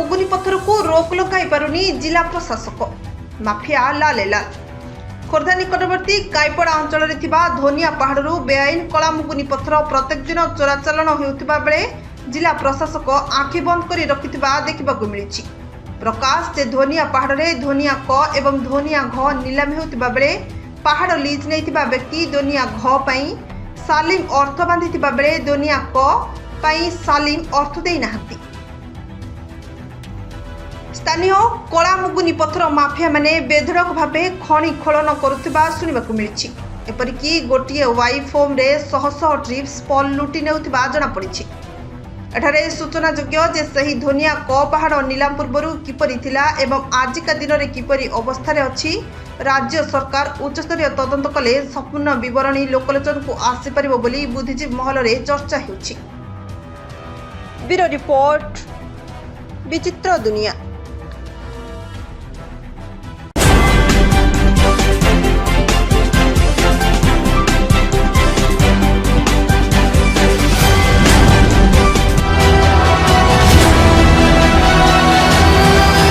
मुगुनी पत्थर को रोक लगाई पारुनी जिला प्रशासक माफिया लाल लाल। खोर्धा निकटवर्ती काईपड़ा अंचल धोनिया पहाड़ बेआईन कला मुगुनी पत्थर प्रत्येक दिन चोराचालान होता बेले जिला प्रशासक आखि बंद कर रखिथिबा देखिबाकू मिलिछि। प्रकाश जे धोनिया पहाड़ में धोनिया क एवं धोनिया घ नीलामी होता बेले पहाड़ लीज नहीं व्यक्ति धोनिया घ पई सालिम अर्थ बांधि बेले धोनिया क पई सालिम अर्थ दे नाहंती। स्थानीय कला मुगुनी पत्थर माफिया माने बेधड़क भावे खଣି खोलन करुवा शुणा मिली। एपरिकी गोटे वाई फोम रे शह शह ट्रिप्स पल लुटि नेउथिबा जଣା पड़िछि। एठारे सूचनायोग्य जे सही धोनिया क पहाड़ नीलाम पूर्व किपरि थिला एवं आजिका दिन में किपरि अवस्था अच्छी राज्य सरकार उच्चस्तरीय तदंत कले संपूर्ण विवरणी लोकलोचन को आसीपर बोली बुद्धिजीवी महल में चर्चा होछि। ब्यूरो रिपोर्ट विचित्र दुनिया।